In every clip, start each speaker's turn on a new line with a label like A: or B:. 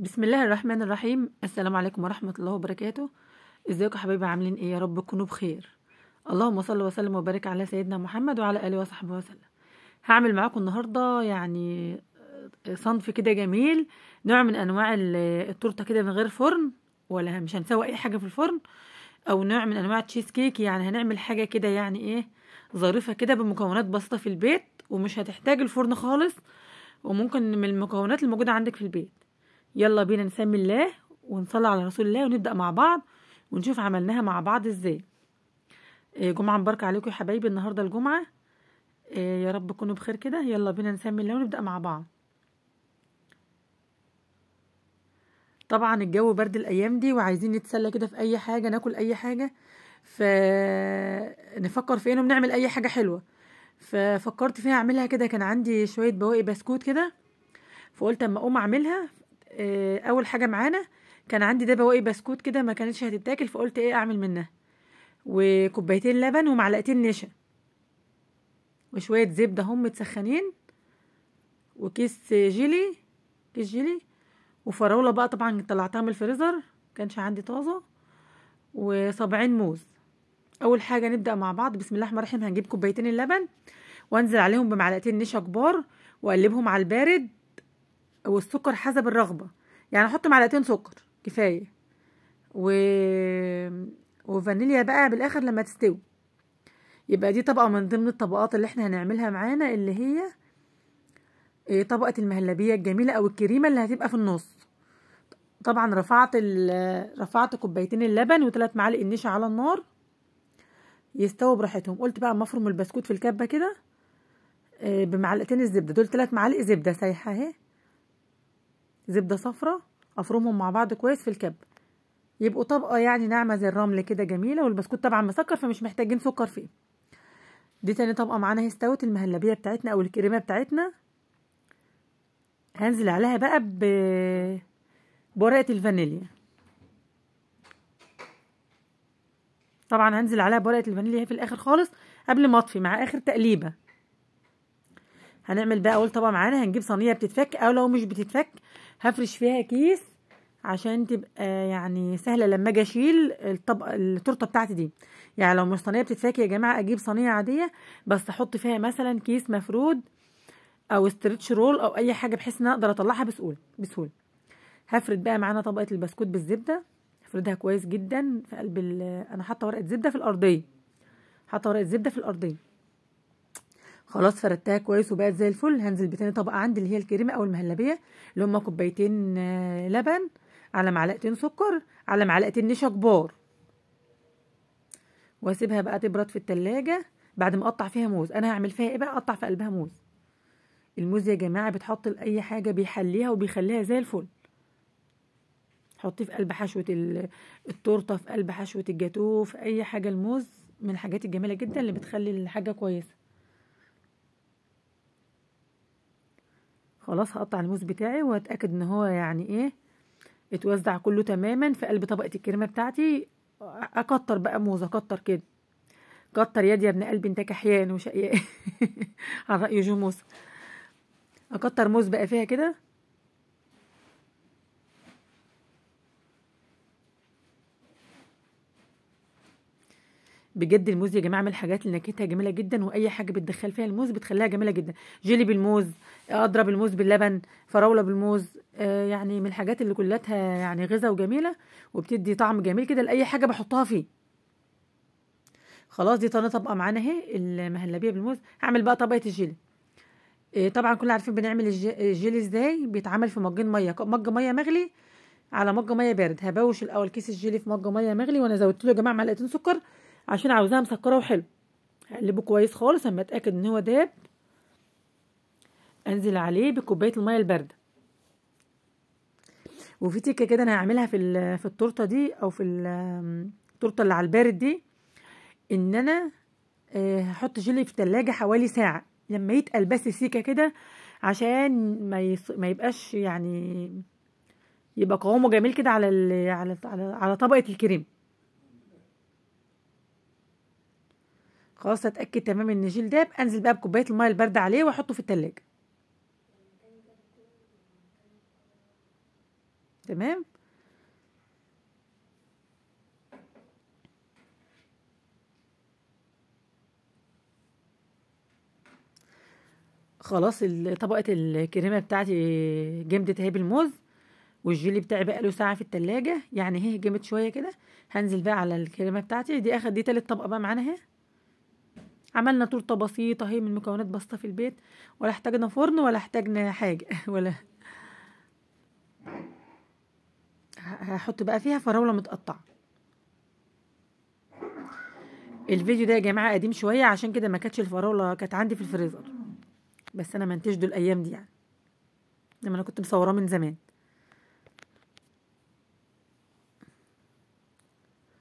A: بسم الله الرحمن الرحيم. السلام عليكم ورحمة الله وبركاته. ازيكم يا حبايبي؟ عاملين ايه؟ يا رب تكونوا بخير. اللهم صل وسلم وبارك على سيدنا محمد وعلى آله وصحبه وسلم. هعمل معاكم النهاردة يعني صنف كده جميل، نوع من انواع التورته كده من غير فرن، ولا مش هنسوي اي حاجة في الفرن، او نوع من انواع التشيز كيك. يعني هنعمل حاجة كده يعني ايه ظريفة كده بمكونات بسيطة في البيت، ومش هتحتاج الفرن خالص، وممكن من المكونات الموجودة عندك في البيت. يلا بينا نسمي الله ونصلي على رسول الله ونبدأ مع بعض ونشوف عملناها مع بعض ازاي. جمعة مباركة عليكم يا حبايبي، النهاردة الجمعة. يا رب تكونوا بخير كده. يلا بينا نسمي الله ونبدأ مع بعض. طبعا الجو برد الأيام دي وعايزين نتسلى كده في أي حاجة، ناكل أي حاجة، فنفكر في انه بنعمل أي حاجة حلوة. ففكرت فيها أعملها كده، كان عندي شوية بواقي بسكوت كده، فقلت اما اقوم اعملها. اول حاجه معانا كان عندي ده بواقي بسكوت كده ما كانتش هتتاكل، فقلت ايه اعمل منها، وكوبايتين لبن ومعلقتين نشا وشويه زبده هم متسخنين، وكيس جيلي، كيس جيلي، وفراوله بقى طبعا طلعتها من الفريزر كانش عندي طازه، وصابعين موز. اول حاجه نبدا مع بعض. بسم الله الرحمن الرحيم. هنجيب كوبايتين اللبن وانزل عليهم بمعلقتين نشا كبار واقلبهم على البارد، والسكر حسب الرغبه، يعني احط معلقتين سكر كفايه، و... وفانيليا بقى بالاخر لما تستوي. يبقى دي طبقه من ضمن الطبقات اللي احنا هنعملها معانا، اللي هي طبقه المهلبيه الجميله او الكريمه اللي هتبقى في النص. طبعا رفعت كوبايتين اللبن وثلاث معالق النشا على النار يستووا براحتهم. قلت بقى اما افرم البسكوت في الكبه كده بمعلقتين الزبده، دول 3 معالق زبده سايحه اهي، زبده صفرة، افرمهم مع بعض كويس في الكب، يبقوا طبقه يعني ناعمه زي الرمل كده جميله. والبسكوت طبعا مسكر فمش محتاجين سكر فيه. دي تاني طبقه معانا هي استوت، المهلبيه بتاعتنا او الكريمه بتاعتنا. هنزل عليها بقى بورقه الفانيليا. طبعا هنزل عليها بورقه الفانيليا في الاخر خالص قبل ما اطفي مع اخر تقليبه. هنعمل بقى اول طبقه معانا، هنجيب صينيه بتتفك، او لو مش بتتفك هفرش فيها كيس عشان تبقى يعني سهله لما اجي اشيل التورته بتاعتي دي. يعني لو مش صينيه بتتفك يا جماعه اجيب صينيه عاديه بس احط فيها مثلا كيس مفرود او استرتش رول او اي حاجه بحيث ان اقدر اطلعها بسهوله. هفرد بقى معانا طبقه البسكوت بالزبده، هفردها كويس جدا في قلب انا حاطه ورقه زبده في الارضيه، حاطه ورقه زبده في الارضيه. خلاص فردتها كويس وبقت زي الفل. هنزل بتاني طبقه عندي اللي هي الكريمه او المهلبيه، اللي هما كوبايتين لبن على معلقتين سكر على معلقتين نشا كبار، واسيبها بقى تبرد في التلاجة. بعد ما اقطع فيها موز، انا هعمل فيها ايه بقى؟ اقطع في قلبها موز. الموز يا جماعه بتحط لاي حاجه بيحليها وبيخليها زي الفل. حطيه في قلب حشوه التورته، في قلب حشوه الجاتوه، في اي حاجه. الموز من الحاجات الجميله جدا اللي بتخلي الحاجه كويسه. خلاص هقطع الموز بتاعي واتاكد ان هو يعني ايه اتوزع كله تماما في قلب طبقه الكريمه بتاعتي. اكتر بقى موز، اكتر كده، كتر يد يا ابن قلبي انت كحيان وشقيان على رأي جو موسى. اكتر موز بقى فيها كده. بجد الموز يا جماعه من الحاجات اللي نكهتها جميله جدا، واي حاجه بتدخل فيها الموز بتخليها جميله جدا. جيلي بالموز، اضرب الموز باللبن، فراوله بالموز، يعني من الحاجات اللي كلها يعني غذا وجميله، وبتدي طعم جميل كده لاي حاجه بحطها فيه. خلاص دي تاني طبقه معانا اهي المهلبيه بالموز. هعمل بقى طبقه الجيلي. طبعا كلنا عارفين بنعمل الجيلي ازاي. بيتعمل في مجين ميه، مج ميه مغلي على مج ميه بارد. هبوش الاول كيس الجيلي في مج ميه مغلي، وانا زودت له يا جماعه معلقتين سكر عشان عاوزاها مسكره وحلو. هقلبه كويس خالص اما اتاكد ان هو داب. انزل عليه بكوبايه الميه البارده. وفي تكه كده انا هعملها في التورته دي، او في التورته اللي على البارد دي، ان انا هحط جيلي في التلاجة حوالي ساعه لما يتقل بس سيكه كده، عشان ما يبقاش يعني يبقى قوامه جميل كده على طبقه الكريم. خلاص اتاكد تمام ان الجيل داب. انزل بقى بكوبايه الميه البارده عليه واحطه في التلاجة. تمام. خلاص طبقة الكريمة بتاعتي جمدت اهي بالموز، والجيلي بتاعي بقى له ساعة في التلاجة، يعني اهي جمد شوية كده. هنزل بقى على الكريمة بتاعتي دي، دي تالت طبقة بقى معانا اهي. عملنا تورته بسيطة اهي من مكونات بسيطة في البيت، ولا احتاجنا فرن ولا احتاجنا حاجة ولا. هحط بقى فيها فراولة متقطعة. الفيديو ده يا جماعة قديم شوية، عشان كده ما كانتش الفراولة كانت عندي في الفريزر، بس انا منتجته الايام دي يعني، لما انا كنت مصوراه من زمان.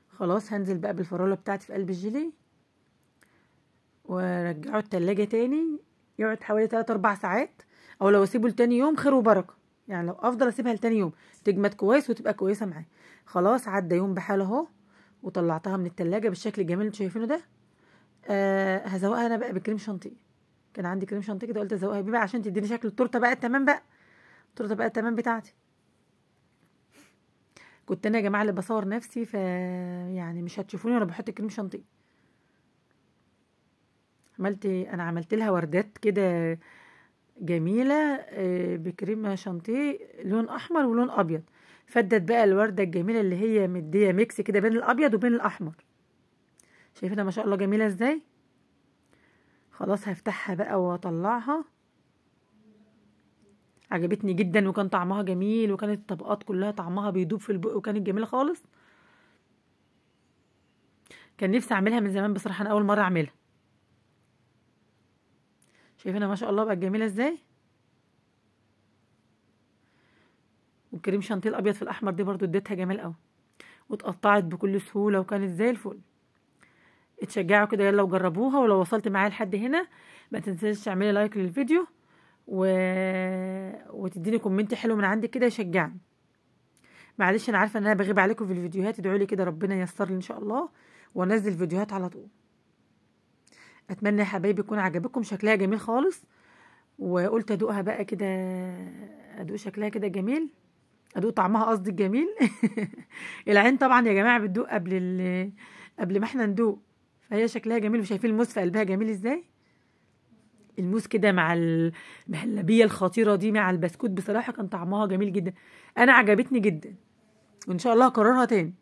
A: خلاص هنزل بقى بالفراولة بتاعتي في قلب الجيلي، وارجعه التلاجة تاني، يقعد حوالي 3-4 ساعات، او لو اسيبه لتاني يوم خير وبركة، يعني لو افضل اسيبها لتاني يوم تجمد كويس وتبقى كويسة معايا. خلاص عدى يوم بحاله اهو، وطلعتها من التلاجة بالشكل الجميل اللي انتوا شايفينه ده. هزوقها انا بقى بكريم شانتيه، كان عندي كريم شانتيه كده، قلت ازوقها بيه بقى عشان تديني شكل التورته بقى التمام بقى، التورته بقى التمام بتاعتي. كنت انا يا جماعه اللي بصور نفسي، يعني مش هتشوفوني وانا بحط كريم شانتيه. انا عملت لها وردات كده جميله، بكريم شانتيه لون احمر ولون ابيض، فدت بقى الورده الجميله اللي هي مديه ميكس كده بين الابيض وبين الاحمر. شايفينها ما شاء الله جميله ازاي. خلاص هفتحها بقى واطلعها. عجبتني جدا، وكان طعمها جميل، وكانت الطبقات كلها طعمها بيدوب في البق، وكانت جميله خالص. كان نفسي اعملها من زمان بصراحه، انا اول مره اعملها. شايفينها ما شاء الله بقت جميله ازاي. والكريم شانتيه الابيض في الاحمر دي برضو اديتها جمال قوي، واتقطعت بكل سهوله، وكانت زي الفل. اتشجعوا كده يلا وجربوها، ولو وصلت معايا لحد هنا ما تنساش تعملي لايك للفيديو وتديني كومنت حلو من عندك كده يشجعني. معلش انا عارفه ان انا بغيب عليكم في الفيديوهات، ادعوا لي كده ربنا ييسر لي ان شاء الله وانزل فيديوهات على طول. اتمنى يا حبايبي يكون عجبكم، شكلها جميل خالص، وقلت ادوقها بقى كده، ادوق شكلها كده جميل، ادوق طعمها قصدي الجميل. العين طبعا يا جماعه بتدوق قبل ما احنا ندوق، فهي شكلها جميل. وشايفين الموز في قلبها جميل ازاي، الموز كده مع المهلبيه الخطيره دي مع البسكوت، بصراحه كان طعمها جميل جدا، انا عجبتني جدا، وان شاء الله هكررها تاني.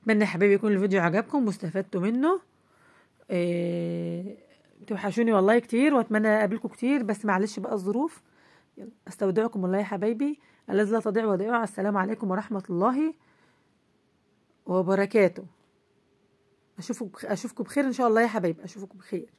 A: اتمنى يا حبايبي يكون الفيديو عجبكم واستفدتوا منه. توحشوني والله كتير، واتمنى اقابلكم كتير، بس معلش بقى الظروف. يلا استودعكم الله يا حبايبي الذي لا تضيع ودائعه. السلام عليكم ورحمه الله وبركاته. اشوفكم بخير ان شاء الله يا حبايبي، اشوفكم بخير.